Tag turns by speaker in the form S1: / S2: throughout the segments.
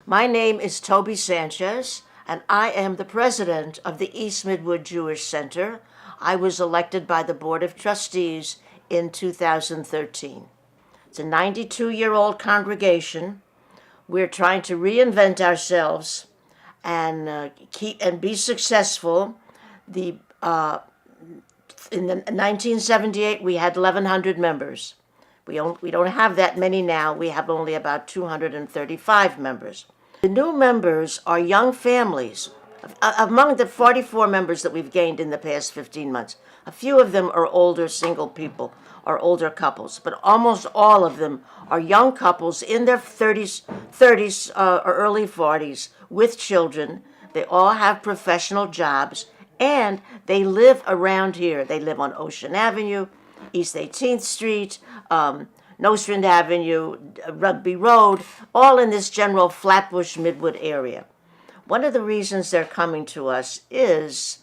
S1: My name is Toby Sanchez, and I am the president of the East Midwood Jewish Center. I was elected by the Board of Trustees in 2013. It's a 92-year-old congregation. We're trying to reinvent ourselves and keep and be successful. The In 1978, we had 1,100 members. We don't have that many now. We have only about 235 members. The new members are young families. Among the 44 members that we've gained in the past 15 months, a few of them are older single people or older couples, but almost all of them are young couples in their 30s or early 40s with children. They all have professional jobs, and they live around here. They live on Ocean Avenue, East 18th Street, Nostrand Avenue, Rugby Road, all in this general Flatbush Midwood area. One of the reasons they're coming to us is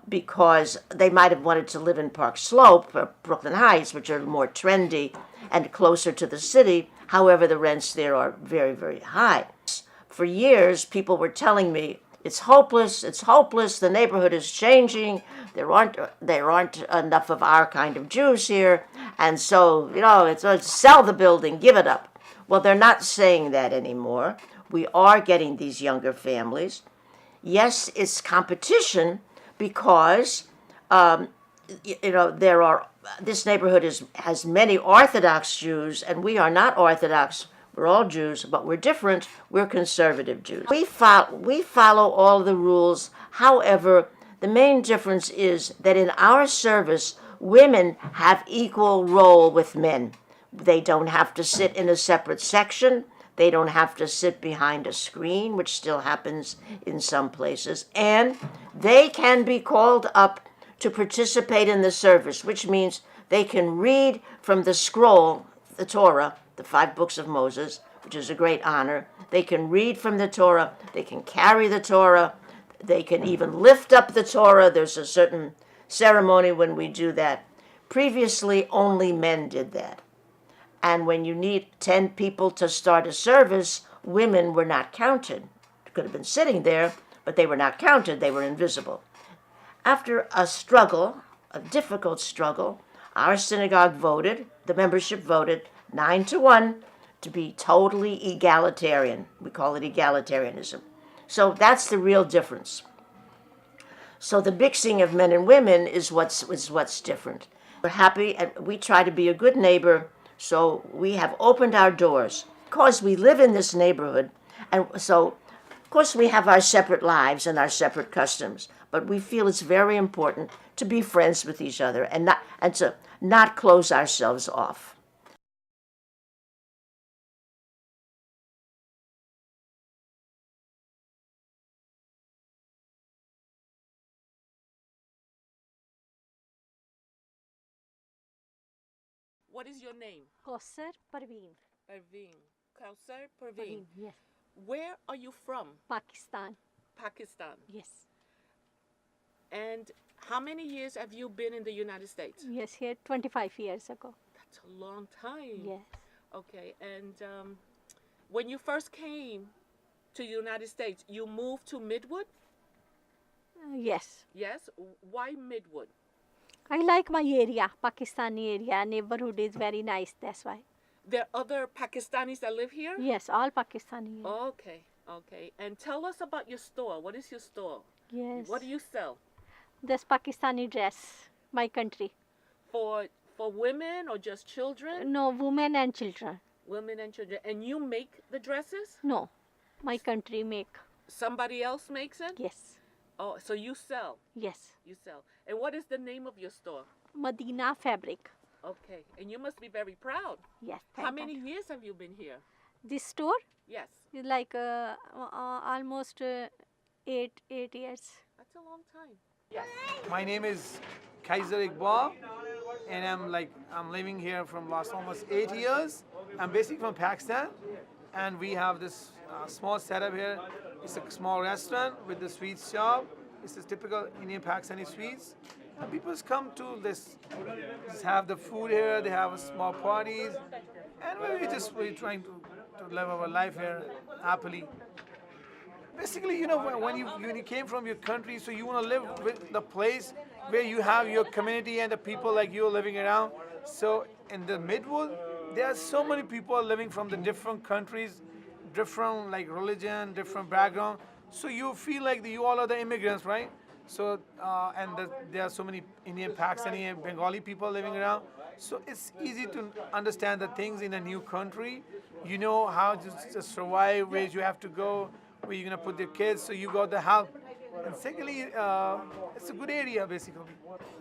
S1: because they might have wanted to live in Park Slope or Brooklyn Heights, which are more trendy and closer to the city. However, the rents there are very, very high. For years, people were telling me, it's hopeless, the neighborhood is changing, there aren't enough of our kind of Jews here, and so, it's sell the building, give it up. Well, they're not saying that anymore. We are getting these younger families. Yes, it's competition because, this neighborhood has many Orthodox Jews, and we are not Orthodox. We're all Jews, but we're different. We're conservative Jews. We follow all the rules. However, the main difference is that in our service, women have equal role with men. They don't have to sit in a separate section. They don't have to sit behind a screen, which still happens in some places. And they can be called up to participate in the service, which means they can read from the scroll, the Torah, the 5 books of Moses, which is a great honor. They can read from the Torah. They can carry the Torah. They can even lift up the Torah. There's a certain ceremony when we do that. Previously, only men did that. And when you need 10 people to start a service, women were not counted. They could have been sitting there, but they were not counted. They were invisible. After a struggle, a difficult struggle, our synagogue voted, the membership voted 9-1 to be totally egalitarian. We call it egalitarianism. So that's the real difference. So the mixing of men and women is what's different. We're happy, and we try to be a good neighbor, so we have opened our doors. Because we live in this neighborhood, and so, of course, we have our separate lives and our separate customs, but we feel it's very important to be friends with each other and to not close ourselves off.
S2: What is your name?
S3: Kausar Parveen.
S2: Parveen. Kausar Parveen.
S3: Parveen, yes.
S2: Where are you from?
S3: Pakistan.
S2: Pakistan.
S3: Yes.
S2: And how many years have you been in the United States?
S3: Yes, here 25 years ago.
S2: That's a long time.
S3: Yes.
S2: Okay. And when you first came to the United States, you moved to Midwood?
S3: Yes.
S2: Yes. Why Midwood?
S3: I like my area, Pakistani area. Neighborhood is very nice, that's why.
S2: There are other Pakistanis that live here?
S3: Yes, all Pakistani.
S2: Okay. Okay. And tell us about your store. What is your store?
S3: Yes.
S2: What do you sell?
S3: This Pakistani dress, my country.
S2: For women or just children?
S3: No, women and children.
S2: Women and children. And you make the dresses?
S3: No, my country make.
S2: Somebody else makes it?
S3: Yes.
S2: Oh, so you sell.
S3: Yes.
S2: You sell. And what is the name of your store?
S3: Medina Fabric.
S2: Okay. And you must be very proud.
S3: Yes.
S2: How many years have you been here?
S3: This store
S2: Yes.
S3: is like almost 8 years.
S2: That's a long time. Yes.
S4: My name is Kaiser Iqbal, and I'm living here from last almost 8 years. I'm basically from Pakistan, and we have this small setup here. It's a small restaurant with the sweets shop. It's a typical Indian Pakistani sweets. And people just come to this, just have the food here. They have small parties, and we're trying to live our life here happily. Basically, when you came from your country, so you want to live with the place where you have your community and the people like you living around. So in the Midwood, there are so many people living from the different countries, different like religion, different background. So you feel like you all are the immigrants, right? So there are so many Indian, Pakistani, and Bengali people living around. So it's easy to understand the things in a new country. You know how to survive, where you have to go, where you're gonna put your kids, so you got the help. And secondly, it's a good area basically.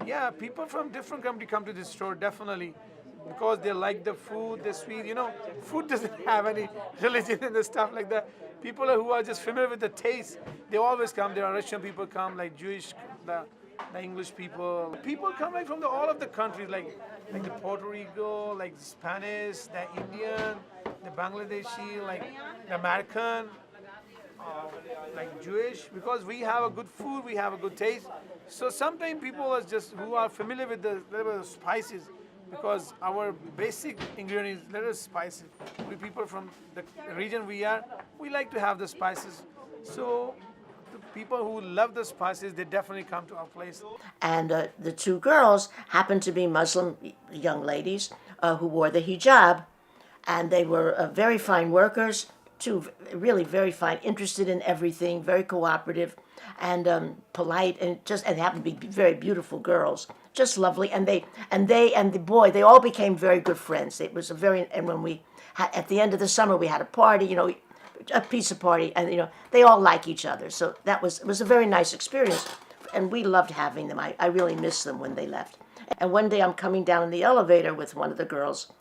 S4: Yeah, people from different country come to this store definitely because they like the food, the sweet. Food doesn't have any religion and the stuff like that. People who are just familiar with the taste, they always come. There are Russian people come, like Jewish, the English people. People come like from all of the countries, like the Puerto Rico, like the Spanish, the Indian, the Bangladeshi, like the American. Like Jewish, because we have a good food, we have a good taste. So sometimes people are just who are familiar with the little spices, because our basic ingredient is little spices. We people from the region we like to have the spices. So the people who love the spices, they definitely come to our place.
S1: And the two girls happened to be Muslim young ladies who wore the hijab, and they were very fine workers. Two really very fine, interested in everything, very cooperative, and polite, and happened to be very beautiful girls, just lovely. And the boy, they all became very good friends. It was and when we had, at the end of the summer, we had a party, a pizza party, and they all like each other. So it was a very nice experience, and we loved having them. I really miss them when they left. And one day I'm coming down in the elevator with one of the girls.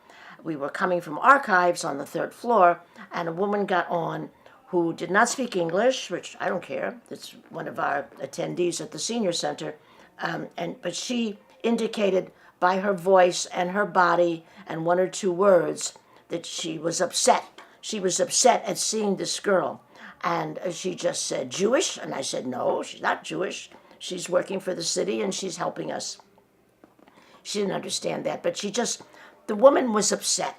S1: We were coming from archives on the 3rd floor, and a woman got on who did not speak English, which I don't care. It's one of our attendees at the senior center. But she indicated by her voice and her body and one or two words that she was upset. She was upset at seeing this girl. And she just said, "Jewish?" And I said, "No, she's not Jewish. She's working for the city and she's helping us." She didn't understand that, but the woman was upset.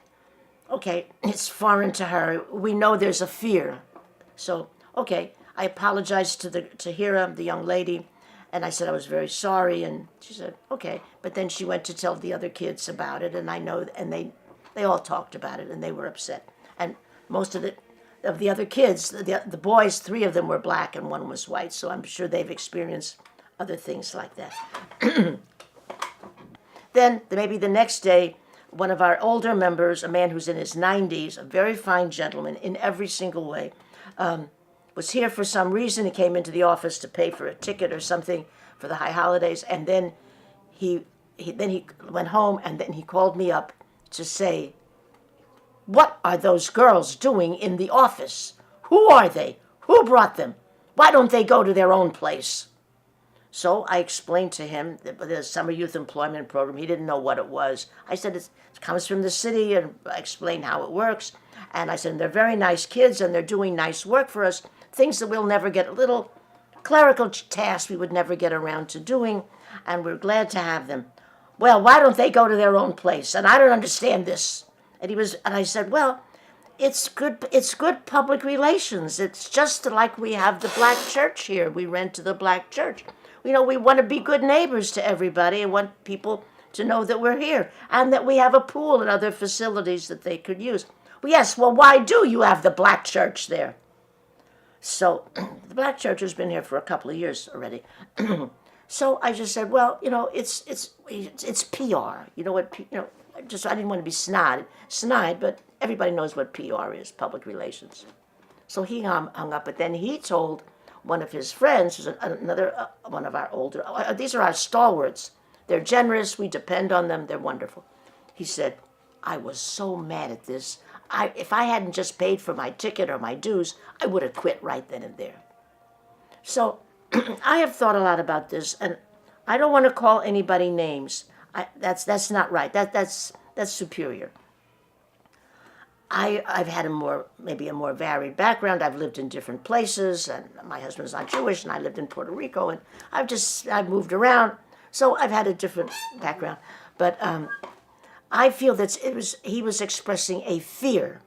S1: Okay, it's foreign to her. We know there's a fear. So, okay, I apologized to Hira, the young lady, and I said I was very sorry, and she said, okay. But then she went to tell the other kids about it, and they all talked about it, and they were upset. And most of the other kids, the boys, 3 of them were black and 1 was white, so I'm sure they've experienced other things like that. Then, maybe the next day, one of our older members, a man who's in his 90s, a very fine gentleman in every single way, was here for some reason. He came into the office to pay for a ticket or something for the high holidays, and then he went home, and then he called me up to say, "What are those girls doing in the office? Who are they? Who brought them? Why don't they go to their own place?" So I explained to him the Summer Youth Employment Program. He didn't know what it was. I said it comes from the city, and I explained how it works. And I said, they're very nice kids, and they're doing nice work for us, things that we'll never get, little clerical tasks we would never get around to doing, and we're glad to have them. "Well, why don't they go to their own place? And I don't understand this." And I said, "Well, it's good public relations. It's just like we have the black church here. We rent to the black church. We want to be good neighbors to everybody and want people to know that we're here and that we have a pool and other facilities that they could use." "Well, yes, well, why do you have the black church there?" So the black church has been here for a couple of years already. So I just said, "Well, it's PR. I didn't want to be snide, but everybody knows what PR is, public relations." So he hung up, but then he told one of his friends, who's another one of our older, these are our stalwarts. They're generous, we depend on them, they're wonderful. He said, "I was so mad at this. If I hadn't just paid for my ticket or my dues, I would have quit right then and there." So I have thought a lot about this, and I don't want to call anybody names. That's not right. That's superior. I've had maybe a more varied background. I've lived in different places, and my husband's not Jewish, and I lived in Puerto Rico, and I've moved around, so I've had a different background. But I feel that he was expressing a fear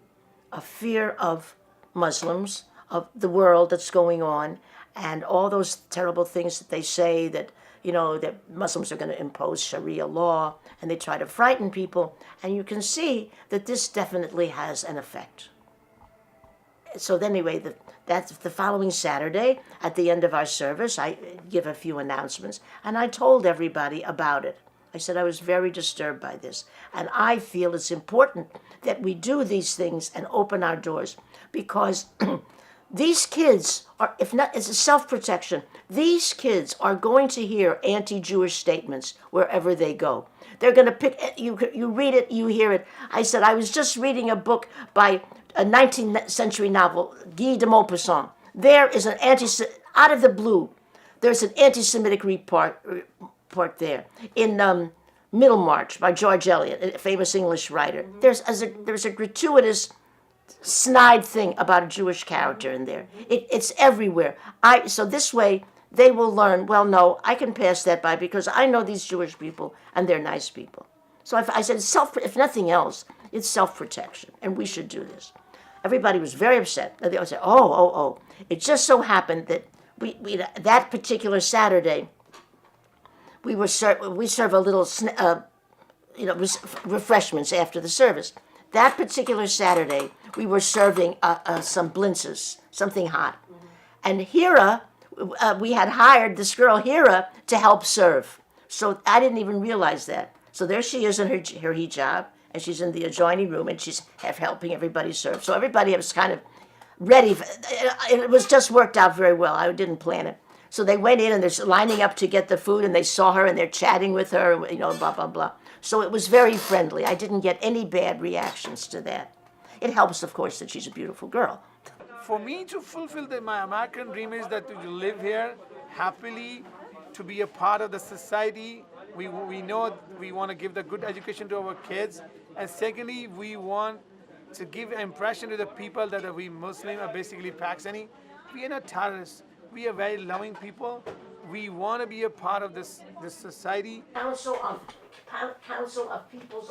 S1: a fear of Muslims, of the world that's going on, and all those terrible things that they say that, that Muslims are going to impose Sharia law, and they try to frighten people. And you can see that this definitely has an effect. So anyway, that's the following Saturday, at the end of our service, I give a few announcements, and I told everybody about it. I said I was very disturbed by this, and I feel it's important that we do these things and open our doors, because these kids are, if not, it's a self-protection. These kids are going to hear anti-Jewish statements wherever they go. They're going to pick, you read it, you hear it. I said, I was just reading a book by a 19th century novel, Guy de Maupassant. There is an out of the blue, there's an anti-Semitic report there. In Middlemarch by George Eliot, a famous English writer. There's a gratuitous snide thing about a Jewish character in there. It's everywhere. So this way they will learn, well, no, I can pass that by because I know these Jewish people and they're nice people. So I said, if nothing else, it's self-protection, and we should do this. Everybody was very upset. And they all said, oh. It just so happened that we that particular Saturday, we serve a little, refreshments after the service. That particular Saturday, we were serving some blintzes, something hot. And Hira, we had hired this girl, Hira, to help serve. So I didn't even realize that. So there she is in her hijab, and she's in the adjoining room, and she's helping everybody serve. So everybody was kind of ready. It was just worked out very well. I didn't plan it. So they went in, and they're lining up to get the food, and they saw her, and they're chatting with her, blah, blah, blah. So it was very friendly. I didn't get any bad reactions to that. It helps, of course, that she's a beautiful girl.
S4: For me to fulfill my American dream is that to live here happily, to be a part of the society. We know we want to give the good education to our kids. And secondly, we want to give an impression to the people that we Muslim are basically Pakistani. We are not terrorists. We are very loving people. We want to be a part of this society.
S1: Council of People's